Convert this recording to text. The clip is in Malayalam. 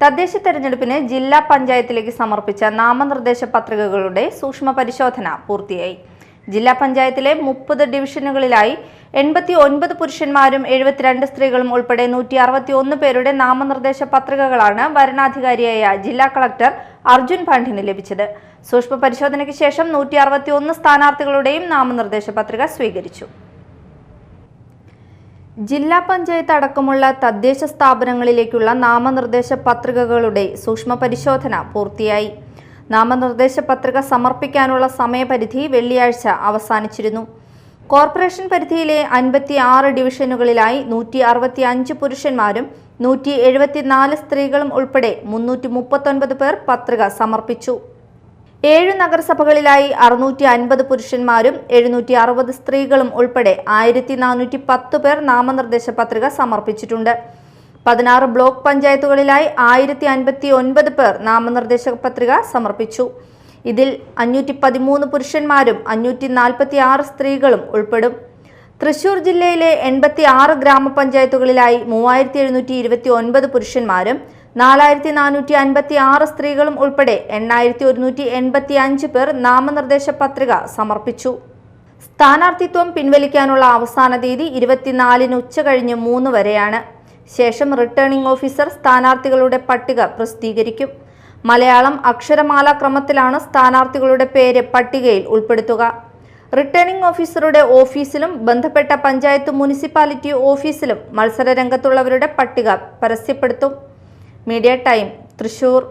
തദ്ദേശ തെരഞ്ഞെടുപ്പിന് ജില്ലാ പഞ്ചായത്തിലേക്ക് സമർപ്പിച്ച നാമനിർദ്ദേശ പത്രികകളുടെ സൂക്ഷ്മ പരിശോധന പൂർത്തിയായി. ജില്ലാ പഞ്ചായത്തിലെ 30 ഡിവിഷനുകളിലായി 89 പുരുഷന്മാരും 72 സ്ത്രീകളും ഉൾപ്പെടെ 161 പേരുടെ നാമനിർദ്ദേശ പത്രികകളാണ് വരണാധികാരിയായ ജില്ലാ കളക്ടർ അർജുൻ പാണ്ഡ്യന് ലഭിച്ചത്. സൂക്ഷ്മ പരിശോധനയ്ക്ക് ശേഷം 161 സ്ഥാനാർത്ഥികളുടെയും നാമനിർദ്ദേശ പത്രിക സ്വീകരിച്ചു. ജില്ലാ പഞ്ചായത്ത് അടക്കമുള്ള തദ്ദേശ സ്ഥാപനങ്ങളിലേക്കുള്ള നാമനിർദ്ദേശ പത്രികകളുടെ സൂക്ഷ്മ പരിശോധന പൂർത്തിയായി. നാമനിർദ്ദേശ പത്രിക സമർപ്പിക്കാനുള്ള സമയപരിധി വെള്ളിയാഴ്ച അവസാനിച്ചിരുന്നു. കോർപ്പറേഷൻ പരിധിയിലെ 56 ഡിവിഷനുകളിലായി 165 പുരുഷന്മാരും 174 സ്ത്രീകളും ഉൾപ്പെടെ 339 പേർ പത്രിക സമർപ്പിച്ചു. 7 നഗരസഭകളിലായി 650 പുരുഷന്മാരും 760 സ്ത്രീകളും ഉൾപ്പെടെ 1410 പേർ നാമനിർദ്ദേശ പത്രിക സമർപ്പിച്ചിട്ടുണ്ട്. 16 ബ്ലോക്ക് പഞ്ചായത്തുകളിലായി 1059 പേർ നാമനിർദ്ദേശ പത്രിക സമർപ്പിച്ചു. ഇതിൽ 513 പുരുഷന്മാരും 546 സ്ത്രീകളും ഉൾപ്പെടും. തൃശൂർ ജില്ലയിലെ 86 ഗ്രാമപഞ്ചായത്തുകളിലായി 3729 പുരുഷന്മാരും 4456 സ്ത്രീകളും ഉൾപ്പെടെ 8185 പേർ നാമനിർദ്ദേശ പത്രിക സമർപ്പിച്ചു. സ്ഥാനാർത്ഥിത്വം പിൻവലിക്കാനുള്ള അവസാന തീയതി 24 ഉച്ചകഴിഞ്ഞ് 3 വരെയാണ്. ശേഷം റിട്ടേണിംഗ് ഓഫീസർ സ്ഥാനാർത്ഥികളുടെ പട്ടിക പ്രസിദ്ധീകരിക്കും. മലയാളം അക്ഷരമാല ക്രമത്തിലാണ് സ്ഥാനാർത്ഥികളുടെ പേര് പട്ടികയിൽ ഉൾപ്പെടുത്തുക. റിട്ടേണിംഗ് ഓഫീസറുടെ ഓഫീസിലും ബന്ധപ്പെട്ട പഞ്ചായത്ത് മുനിസിപ്പാലിറ്റി ഓഫീസിലും മത്സര രംഗത്തുള്ളവരുടെ പട്ടിക പരസ്യപ്പെടുത്തും. Media time, Thrissur.